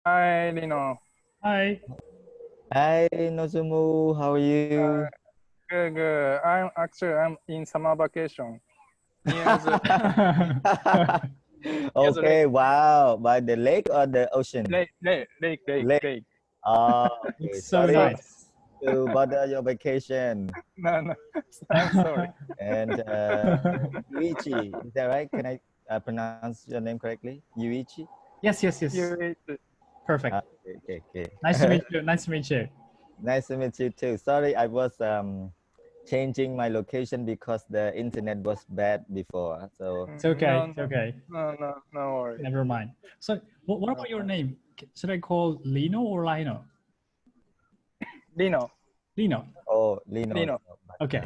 Hi, Lino. Hi. Hi, Nozumu, how are you? Good, good. I'm in summer vacation. Near the Okay, wow. By the lake or the ocean? lake. Okay, Looks so sorry nice. to bother your vacation. No, I'm sorry. And Yuichi, is that right? Can I pronounce your name correctly? Yuichi? Yes. You Perfect. Okay. Nice to meet you. Nice to meet you. Nice to meet you too. Sorry, I was changing my location because the internet was bad before. So It's okay. No, It's okay. no worries. Never mind. So, what about your name? Should I call Lino or Lino? Lino. Lino. oh, Lyno. Lyno. Okay.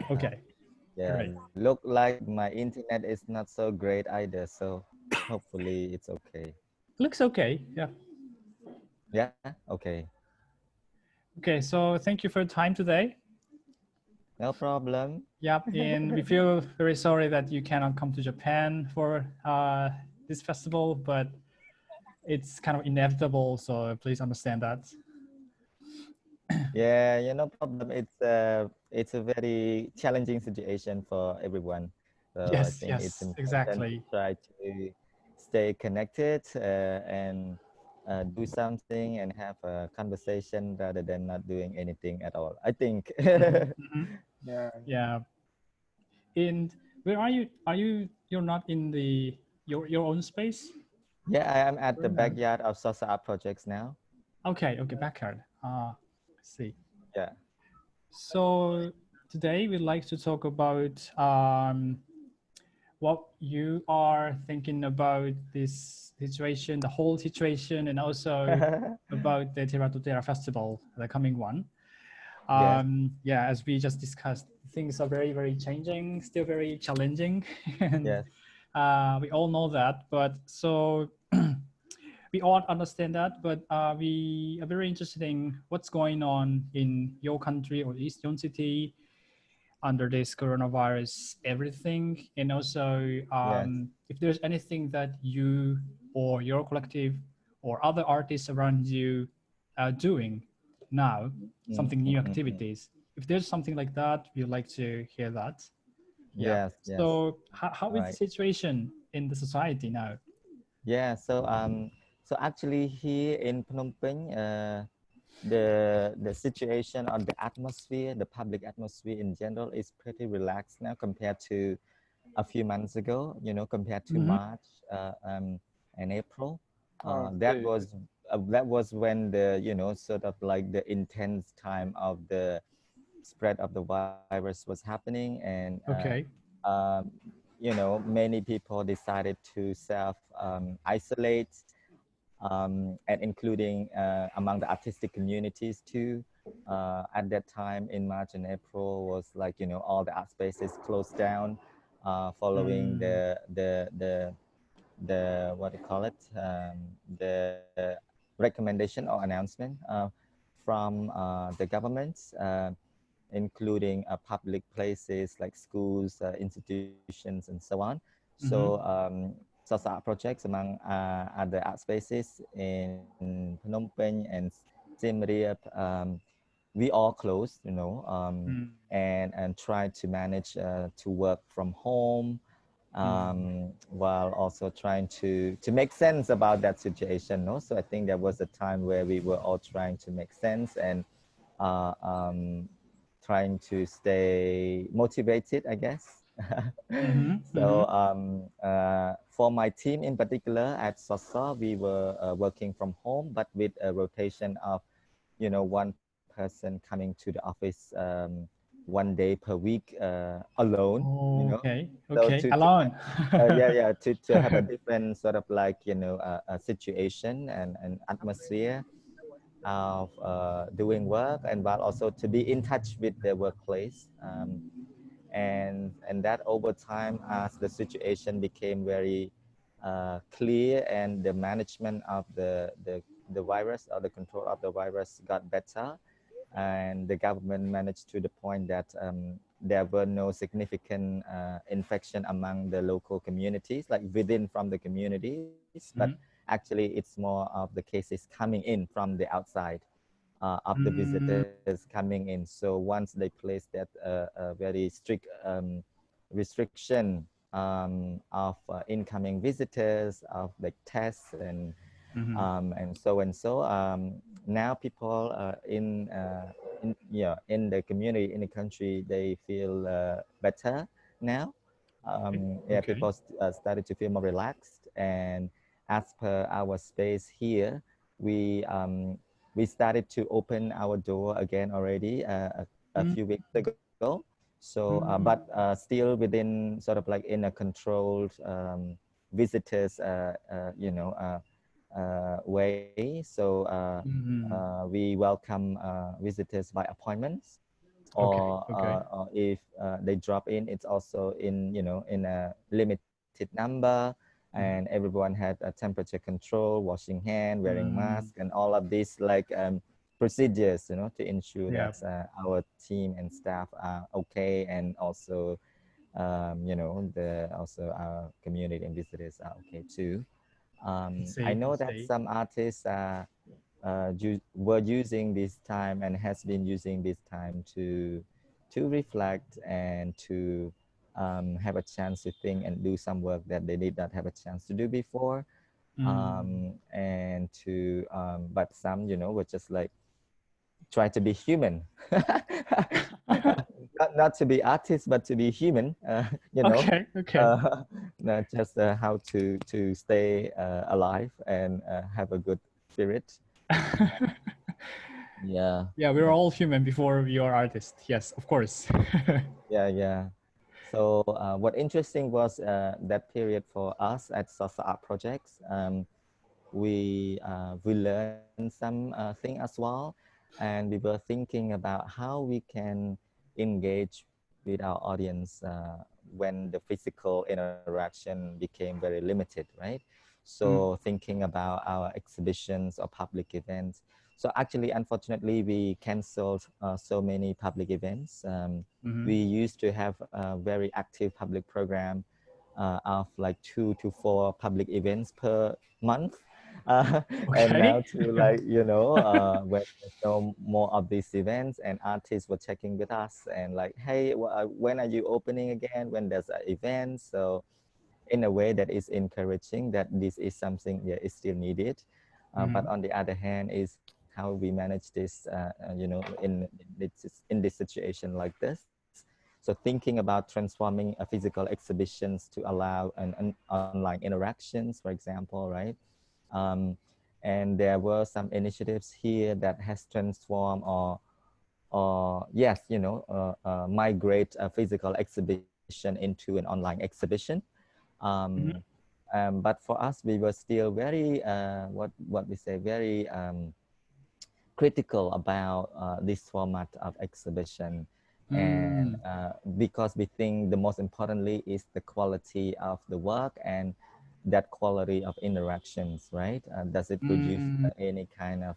Yeah, Great. look like my internet is not so great either, so hopefully it's okay. Looks okay. Yeah. Yeah, okay. Okay. So, thank you for your time today. No problem. Yep. And we feel very sorry that you cannot come to Japan for this festival, but it's kind of inevitable. So please understand that. Yeah, no problem. It's a very challenging situation for everyone. So I Yes, think it's important exactly. to try to stay connected and do something and have a conversation rather than not doing anything at all, I think. Yeah. And where are you? You're not in your own space? Yeah, I am at the backyard of Sa Art Projects now. Okay, backyard. I see. Yeah. So today we'd like to talk about what you are thinking about this situation, the whole situation, and also about the TERATOTERA festival, the coming one. Yeah, as we just discussed, things are very, very changing, still very challenging. And Yes. we all know that, but so we all understand that, but we are very interested in what's going on in your country or East Yon City under this coronavirus, everything. And also if there's anything that you or your collective or other artists around you are doing now, something new activities. If there's something like that, we'd like to hear that. Yes. So how is the situation in the society now? Yeah, so actually here in Phnom Penh, the situation or the atmosphere, the public atmosphere in general is pretty relaxed now compared to a few months ago, compared to March and April. That was when the, sort of like the intense time of the spread of the virus was happening. And many people decided to self-isolate, and including among the artistic communities too. At that time in March and April was like, all the art spaces closed down following the what do you call it, the recommendation or announcement from the governments, including public places like schools, institutions, and so on. So Sa Art Projects, among other art spaces in Phnom Penh and Siem Reap, we all closed, and tried to manage to work from home, while also trying to make sense about that situation. No? So I think there was a time where we were all trying to make sense and trying to stay motivated, I guess. So for my team in particular at Sa, we were working from home, but with a rotation of, one person coming to the office 1 day per week alone. Okay. So Alone. To have a different sort of like, a situation and atmosphere of doing work, and while also to be in touch with the workplace, and that over time, as the situation became very clear and the management of the virus or the control of the virus got better, and the government managed to the point that there were no significant infection among the local communities, like within from the communities, but actually it's more of the cases coming in from the outside of the visitors coming in. So once they place that very strict restriction of incoming visitors, of the tests and so, now people in the community, in the country, they feel better now. People started to feel more relaxed, and as per our space here, we started to open our door again already a few weeks ago. So, but still within sort of like in a controlled visitors, way. So we welcome visitors by appointments, or if they drop in, it's also in a limited number, and everyone had a temperature control, washing hand, wearing mask, and all of these like procedures, to ensure that our team and staff are okay, and also also our community and visitors are okay too. I know that some artists were using this time and has been using this time to reflect and to have a chance to think and do some work that they did not have a chance to do before. And to but some were just like try to be human. not to be artists, but to be human, not just how to stay alive and have a good spirit. Yeah, we're all human before we are artists. Yes, of course. yeah. So what interesting was that period for us at Sa Art Projects, we learned some thing as well, and we were thinking about how we can engage with our audience when the physical interaction became very limited, right? So thinking about our exhibitions or public events. So actually, unfortunately, we canceled so many public events. We used to have a very active public program of like 2 to 4 public events per month. And now to like, when there's no more of these events, and artists were checking with us and like, hey, when are you opening again? When there's an event? So in a way that is encouraging that this is something that is still needed. But on the other hand is how we manage this, in this situation like this. So thinking about transforming physical exhibitions to allow an online interactions, for example, right? And there were some initiatives here that has transformed or yes, migrate a physical exhibition into an online exhibition. But for us, we were still very, what we say, very critical about this format of exhibition. And because we think the most importantly is the quality of the work and that quality of interactions, right? Does it produce any kind of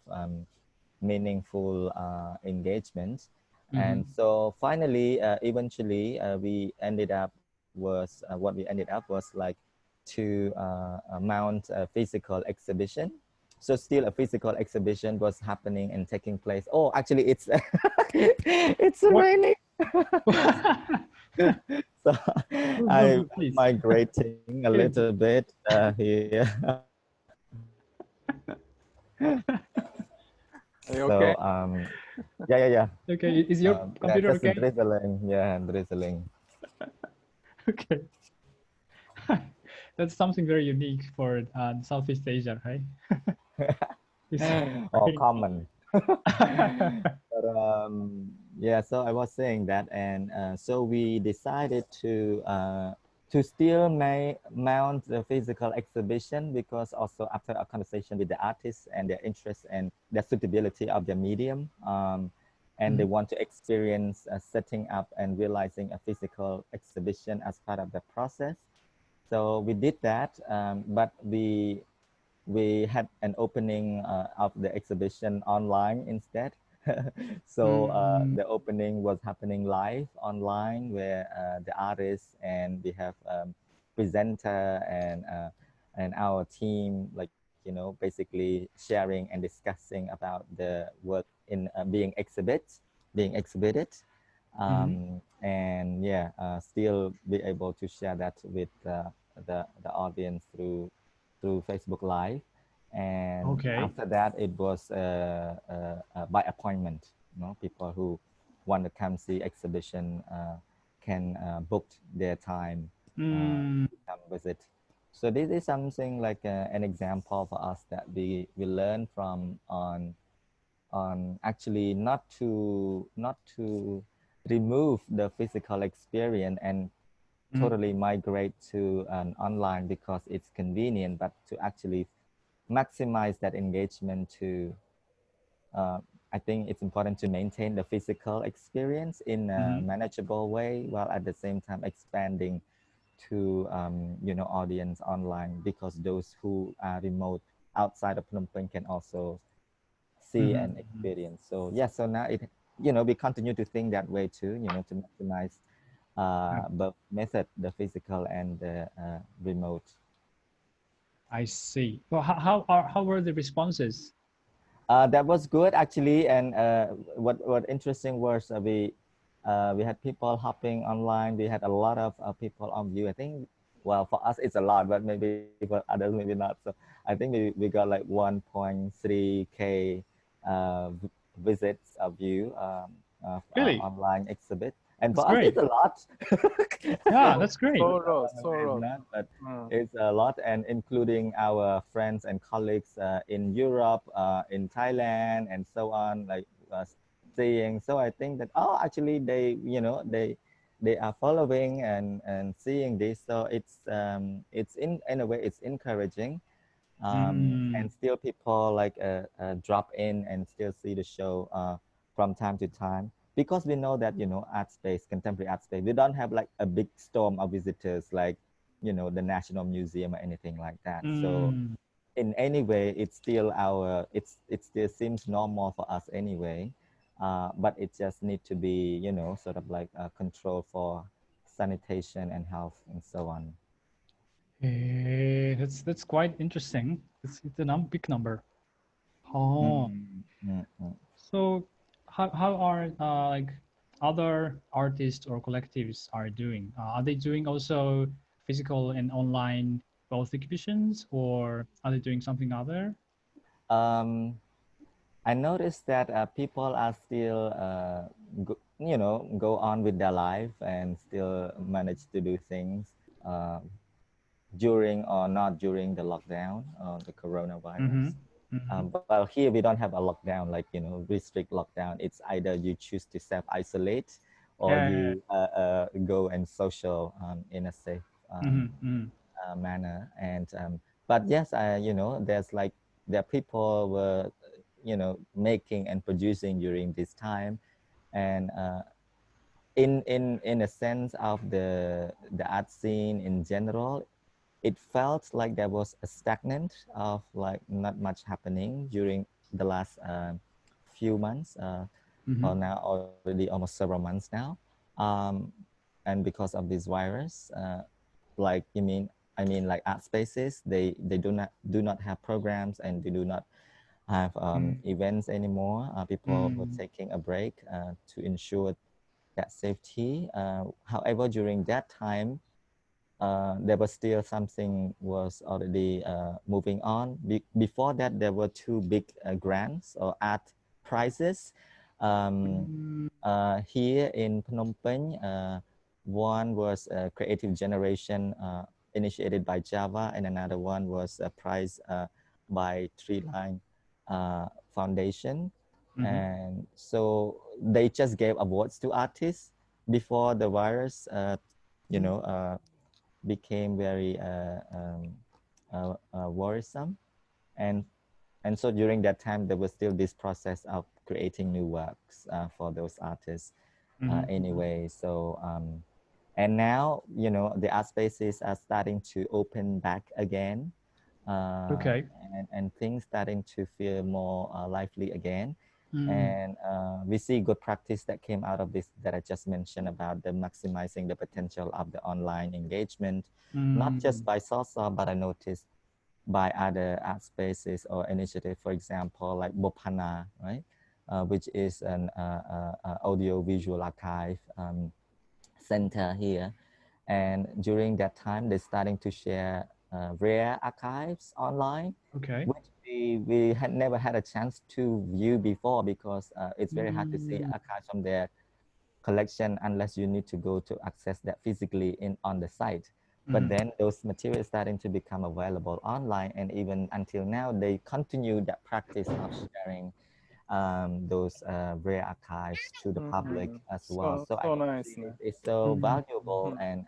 meaningful engagement? And so finally, eventually, we ended up was what we ended up was like to mount a physical exhibition. So still a physical exhibition was happening and taking place. Oh, actually, it's it's raining. So I'm migrating a little bit here. Okay. So yeah. Okay, is your computer just okay? drizzling. Yeah, drizzling. Okay. That's something very unique for Southeast Asia, right? Or common. But yeah, so I was saying that, and so we decided to still mount the physical exhibition, because also after a conversation with the artists and their interest and their suitability of their medium, and they want to experience setting up and realizing a physical exhibition as part of the process. So we did that, but we had an opening of the exhibition online instead. So the opening was happening live online, where the artists and we have presenter and our team like basically sharing and discussing about the work in being exhibited, and yeah, still be able to share that with the audience through Facebook Live. And after that, it was by appointment. People who want to come see exhibition can book their time come visit. So this is something like an example for us that we learn from on actually not to remove the physical experience and totally migrate to an online because it's convenient, but to actually maximize that engagement to I think it's important to maintain the physical experience in a manageable way while at the same time expanding to audience online, because those who are remote outside of Phnom Penh can also see and experience. So yeah, so now it we continue to think that way too, to maximize both method, the physical and the remote. I see. Well, how were the responses? That was good actually, and what interesting was we had people hopping online. We had a lot of people on view. I think, well, for us it's a lot, but maybe for others maybe not. So I think we got like 1.3K visits of view Really? online exhibit. And That's for great. us, it's a lot. Yeah, that's great. So but it's a lot, and including our friends and colleagues in Europe, in Thailand, and so on, like seeing. So I think that actually they are following and seeing this. So it's in a way it's encouraging, and still people like drop in and still see the show from time to time. Because we know that, art space, contemporary art space, we don't have like a big storm of visitors like, the National Museum or anything like that. So in any way, it's still it still seems normal for us anyway. But it just need to be, sort of like control for sanitation and health and so on. That's quite interesting. It's a big number. Oh. So how are like other artists or collectives are doing? Are they doing also physical and online both exhibitions, or are they doing something other? I noticed that people are still go on with their life and still manage to do things during or not during the lockdown or the coronavirus. Well, here we don't have a lockdown, like, restrict lockdown. It's either you choose to self-isolate or you go and social in a safe manner. And but yes, there are people were making and producing during this time, and in a sense of the art scene in general, it felt like there was a stagnant of like not much happening during the last few months, or now already almost several months now, and because of this virus, like I mean like art spaces, they do not have programs, and they do not have events anymore. People were taking a break to ensure that safety. However, during that time, there was still something was already moving on. Before that, there were two big grants or art prizes here in Phnom Penh. One was Creative Generation initiated by Java, and another one was a prize by Tree Line Foundation. And so they just gave awards to artists before the virus, became very worrisome, and so during that time there was still this process of creating new works for those artists anyway. So and now the art spaces are starting to open back again, and things starting to feel more lively again. And we see good practice that came out of this that I just mentioned about the maximizing the potential of the online engagement, not just by Salsa, but I noticed by other art spaces or initiative, for example, like Bopana, right? Which is an audio visual archive center here. And during that time, they're starting to share rare archives online, Okay. which we had never had a chance to view before, because it's very hard to see archives from their collection unless you need to go to access that physically on the site. But then those materials starting to become available online, and even until now, they continue that practice of sharing those rare archives to the public as well. So I nice. think it's so valuable, and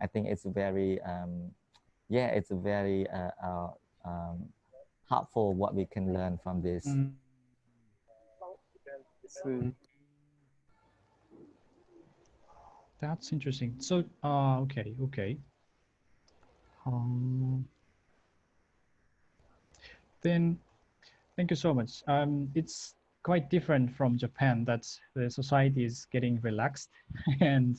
I think it's very, yeah, it's very helpful what we can learn from this. That's interesting. So, okay. Then, thank you so much. It's quite different from Japan. That the society is getting relaxed and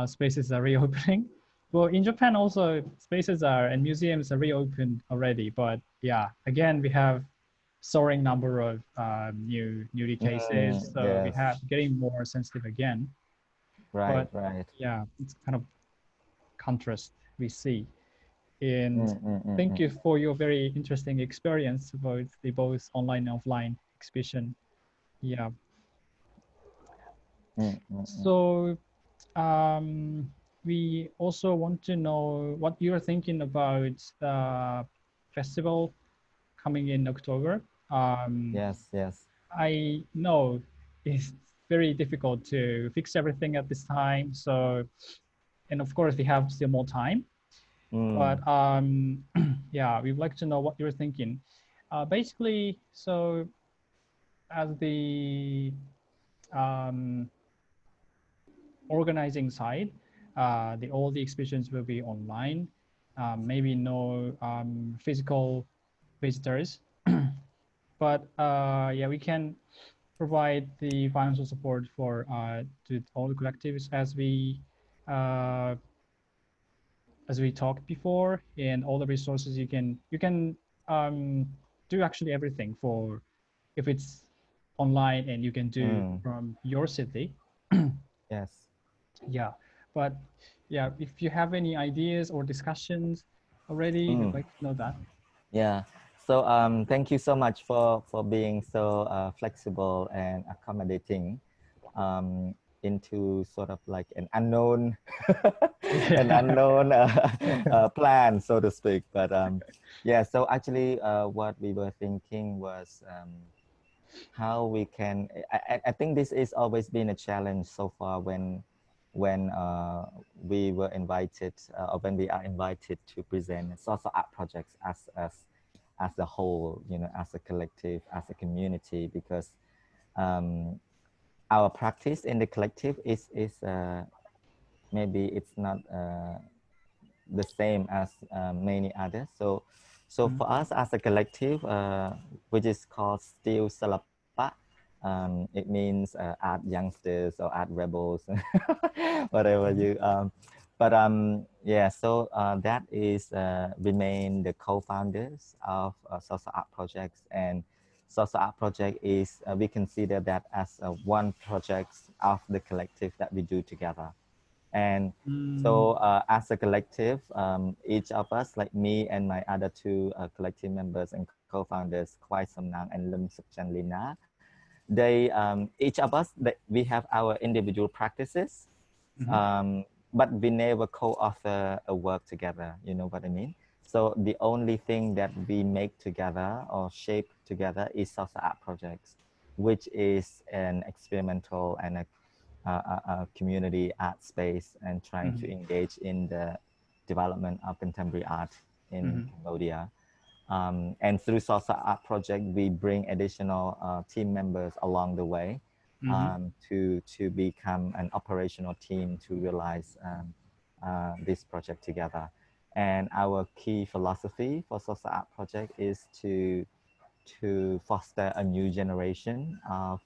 spaces are reopening. Well, in Japan also spaces are and museums are reopened already. But yeah, again we have soaring number of new cases. So we Yes. have getting more sensitive again. Right, But right. yeah, it's kind of contrast we see. And thank you for your very interesting experience about the both online and offline exhibition. Yeah. So we also want to know what you're thinking about the festival coming in October. Yes, yes. I know it's very difficult to fix everything at this time. So, and of course we have still more time. But yeah, we'd like to know what you're thinking. Basically, so as the organizing side, all the exhibitions will be online. Maybe no physical visitors, but yeah, we can provide the financial support for to all the collectives as we talked before, and all the resources you can do actually everything for if it's online, and you can do from your city. Yes. Yeah, but yeah, if you have any ideas or discussions already, we'd like to know that. Yeah. So thank you so much for being so flexible and accommodating into sort of like an unknown plan, so to speak. But yeah, so actually what we were thinking was how we can, I think this has always been a challenge so far when we were invited or when we are invited to present Sa Art Projects as a whole, you know, as a collective, as a community, because our practice in the collective is maybe it's not the same as many others. So for us as a collective, which is called Still Salapa, it means art youngsters or art rebels, whatever you. But yeah, so that is remain the co-founders of Sa Art Projects, and Sa Art Project is we consider that as one project of the collective that we do together. And so as a collective, each of us, like me and my other two collective members and co-founders, Kwai Samnang and Lim Sukchan Lina, they, each of us, we have our individual practices, but we never co-author a work together, you know what I mean? So the only thing that we make together or shape together is Sa Art Projects, which is an experimental and a community art space and trying to engage in the development of contemporary art in Cambodia. And through Sa Art Project, we bring additional team members along the way to become an operational team to realize this project together. And our key philosophy for Sa Art Project is to foster a new generation of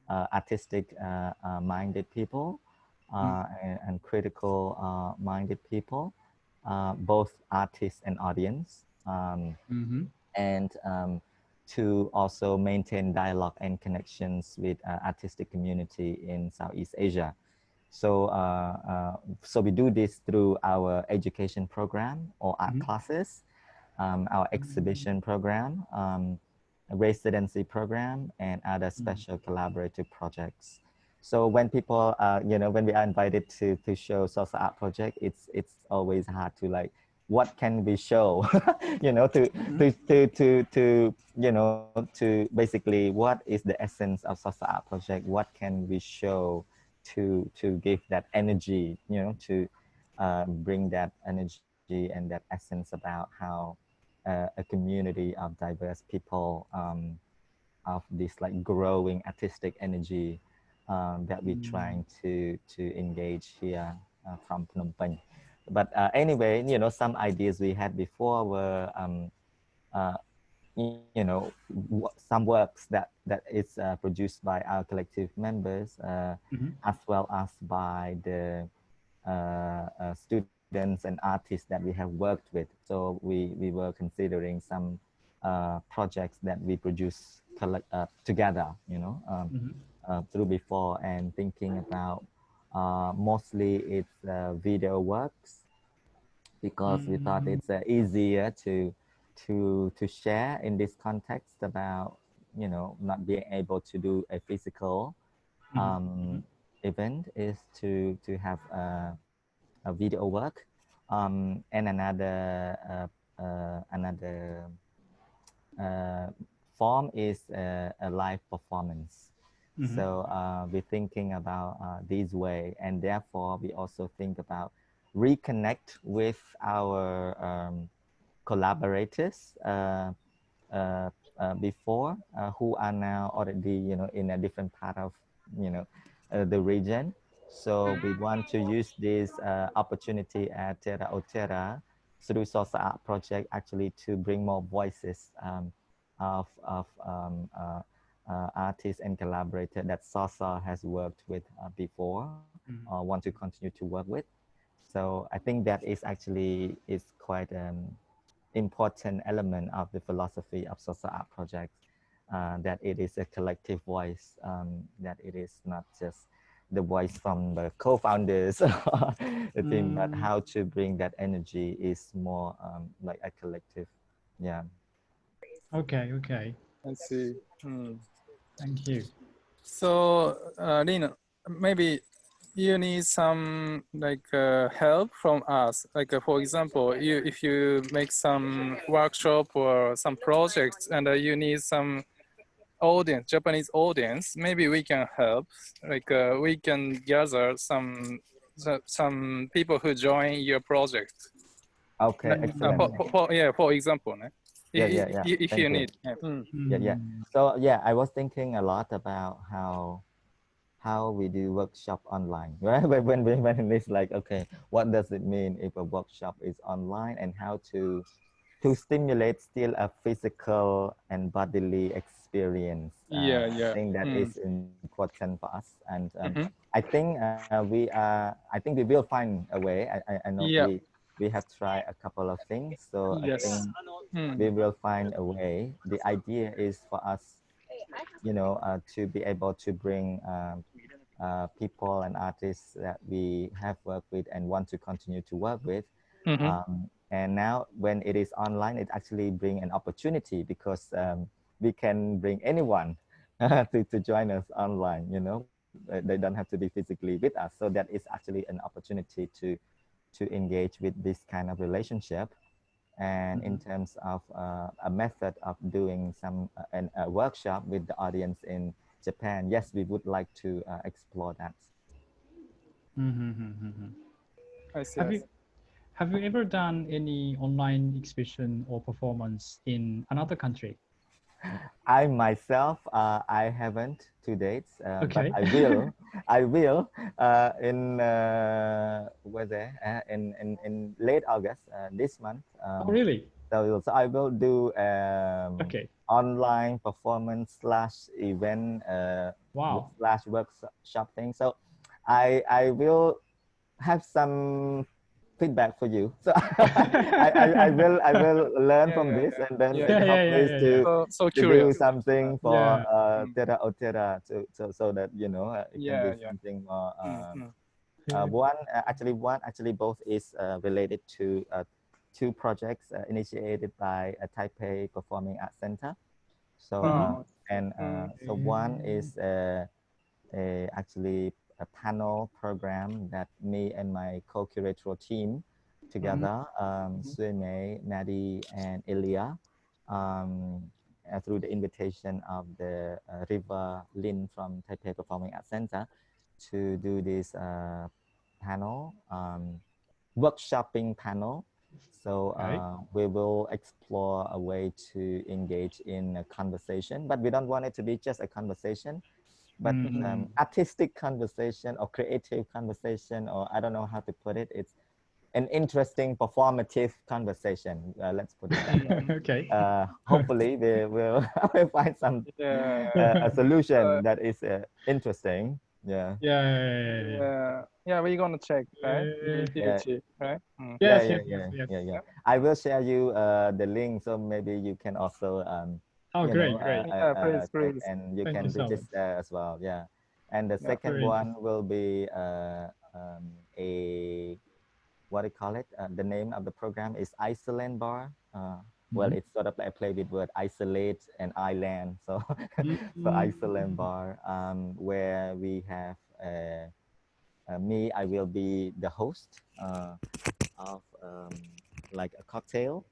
artistic minded people and critical minded people, both artists and audience, and to also maintain dialogue and connections with artistic community in Southeast Asia. So, so we do this through our education program or art classes, our exhibition program, residency program, and other special collaborative projects. So when people, when we are invited to show Sa Art Project, it's always hard to like, what can we show, to basically what is the essence of Sa Art Project? What can we show to give that energy, to bring that energy and that essence about how a community of diverse people of this like growing artistic energy that we're trying to engage here from Phnom Penh. But anyway, some ideas we had before were, some works that is produced by our collective members, as well as by the students and artists that we have worked with. So we were considering some projects that we produce together, through before, and thinking about mostly it's video works, because we thought it's easier to share in this context about, not being able to do a physical event, is to have a video work, and another form is a live performance. So we're thinking about this way, and therefore we also think about reconnect with our collaborators before, who are now already, in a different part of, the region. So we want to use this opportunity at TERATOTERA through Sa Art Project actually to bring more voices of artists and collaborators that Sa has worked with before, or want to continue to work with. So I think that is actually quite important element of the philosophy of Sa Art Project, that it is a collective voice, that it is not just the voice from the co-founders, the team, but how to bring that energy is more like a collective. Yeah. Okay. I see. Thank you. So, Lyno, maybe you need some like help from us. Like for example, if you make some workshop or some projects, and you need some audience, Japanese audience, maybe we can help. Like we can gather some people who join your project. Okay, excellent. For example, Yeah. if Thank you you. need. Yeah. So yeah, I was thinking a lot about how we do workshop online, right? When it's like, okay, what does it mean if a workshop is online, and how to stimulate still a physical and bodily experience. I think that is important for us, and I think I think we will find a way. I know we have tried a couple of things, so I think we will find a way. The idea is for us, to be able to bring people and artists that we have worked with and want to continue to work with. And now when it is online, it actually bring an opportunity, because we can bring anyone to join us online, they don't have to be physically with us. So that is actually an opportunity to engage with this kind of relationship. And in terms of a method of doing some a workshop with the audience in Japan, yes, we would like to explore that. I see. Have you ever done any online exhibition or performance in another country? I myself, I haven't to date, Okay. but I will. I will in in late August this month. Oh, really? So I will do Okay. online performance / event Wow. / workshop thing. So I will have some feedback for you. So I will learn from this and then hopefully so to curious. do something for TERATOTERA so that it can be something more. Actually both is related to two projects initiated by a Taipei Performing Arts Center. So so one is actually a panel program that me and my co-curatorial team together, Suime, Maddie, and Ilya, through the invitation of the River Lin from Taipei Performing Arts Center to do this panel, workshopping panel. So we will explore a way to engage in a conversation, but we don't want it to be just a conversation, but artistic conversation or creative conversation, or I don't know how to put it. It's an interesting performative conversation. Let's put it that way. Okay. Hopefully we will find some a solution that is interesting. Yeah. We're gonna check, right? Yes. Right? Yeah. I will share you the link, so maybe you can also great. Please. and you Thank can you so register as well. Yeah. And the second one will be a what do you call it? The name of the program is Iceland Bar. Well, it's sort of like a play with word isolate and island. So, so Iceland Bar, where we have me, I will be the host of like a cocktail.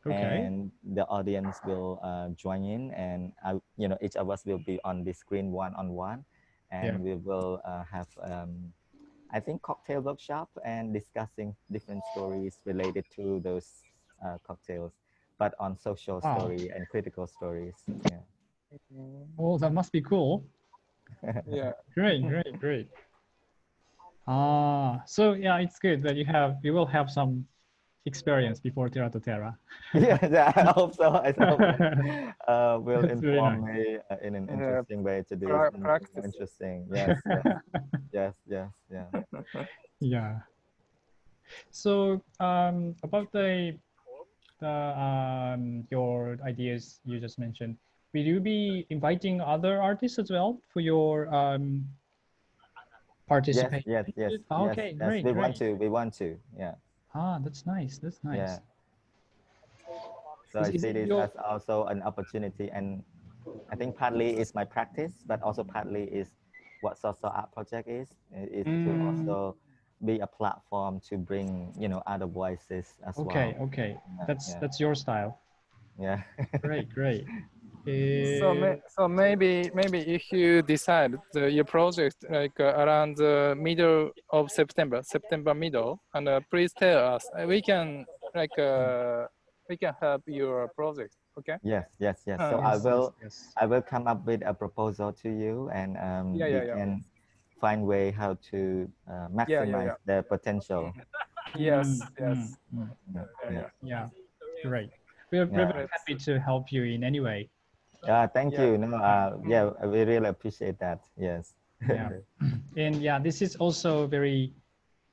And the audience will join in, and each of us will be on the screen one-on-one, and we will have I think cocktail workshop and discussing different stories related to those cocktails, but on social story and critical stories. Oh, that must be cool. Great. So it's good that you will have some experience before TERATOTERA. I hope so. I hope will That's very inform me in an interesting way to do it. Practice. Interesting. Yes. Yeah. So about your ideas you just mentioned, will you be inviting other artists as well for your participation? Yes. Okay, yes. great. We want to. Yeah. That's nice. Yeah. So I see this as also an opportunity, and I think partly is my practice, but also partly is what Sa Art Project is to also be a platform to bring other voices as well. Okay. That's your style. Yeah. Great. So maybe if you decide your project like around the middle of September middle, and please tell us. We can help your project. Okay. Yes. So I will come up with a proposal to you, and we can find way how to maximize the potential. Yes. Yeah. Great. We're very happy to help you in any way. Thank you. We really appreciate that. Yes. And this is also a very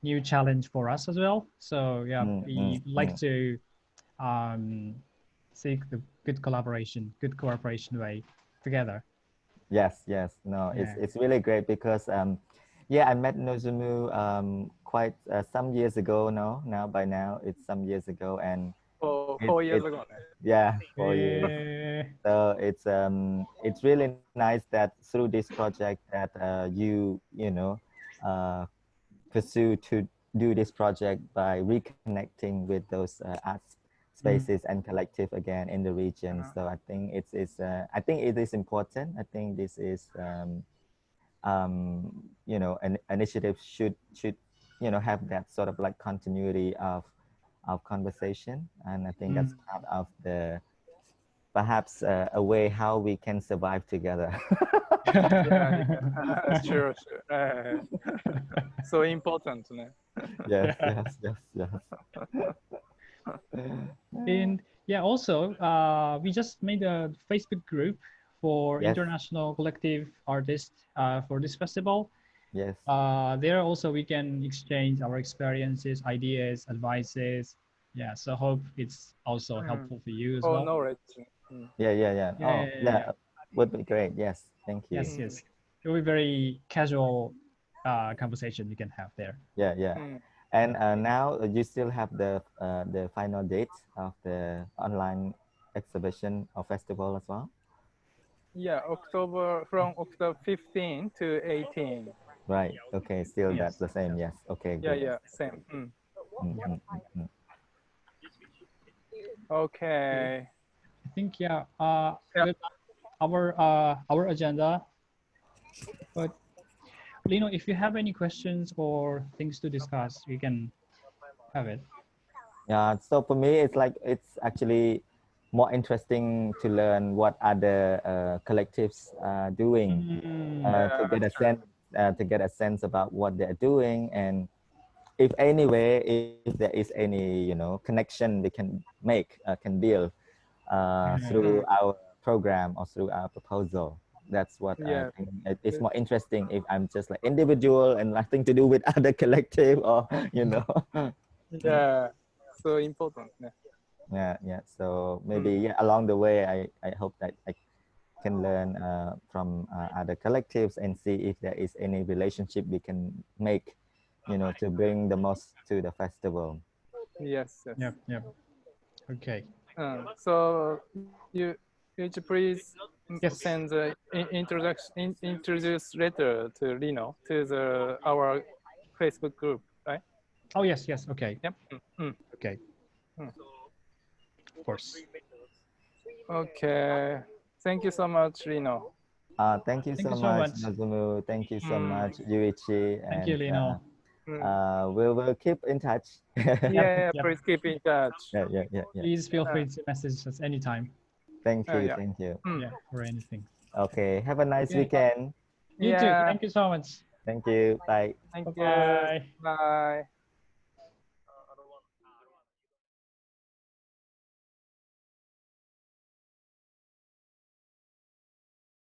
new challenge for us as well. So we like to seek the good cooperation way together. Yes. No, it's really great because I met Nojima quite some years ago. By now it's some years ago, and 4 years ago. 4 years. So it's really nice that through this project that you pursue to do this project by reconnecting with those art spaces and collective again in the region. So I think it is important. I think this is an initiative should have that sort of like continuity of conversation, and I think that's part of the perhaps a way how we can survive together. Sure. So important. Yes. And also we just made a Facebook group for international collective artists for this festival. Yes. There also we can exchange our experiences, ideas, advices. Yeah, so hope it's also helpful for you as Oh, well. knowledge. Yeah. Yeah, yeah. Would be great. Yes. Thank you. Yes. It will be very casual conversation you can have there. Yeah. And now you still have the final date of the online exhibition or festival as well? Yeah, from October 15 to 18. Right. Okay. Still Yes. that's the same. Yes. Okay. Great. Yeah, same. Mm. Okay. I think with our agenda. But Lyno, if you have any questions or things to discuss, we can have it. Yeah. So for me, it's actually more interesting to learn what other collectives are doing to get a sense about what they're doing, and if there is any connection they can make can build through our program or through our proposal. That's what I think it's more interesting if I'm just like individual and nothing to do with other collective or Yeah, so important. Yeah. So maybe along the way I hope that I can learn from other collectives and see if there is any relationship we can make, to bring the most to the festival. Yes. Yep. Okay. So Yuichi, please Yes. send the introduce letter to Lyno to our Facebook group, right? Oh yes. Okay. Yep. Okay. Of course. Okay. Thank you so much, Lyno. Thank you Thank so you so much, much. Nozomu. Thank you so much, Yuichi. Thank you, Lyno. We will keep in touch. Yeah, Yep. please keep in touch. Yeah. Please feel free to message us anytime. Thank you. Yeah. Thank you. Yeah, or anything. Okay. Have a nice weekend. You too. Thank you so much. Thank you. Bye. Thank you. Bye-bye. Bye.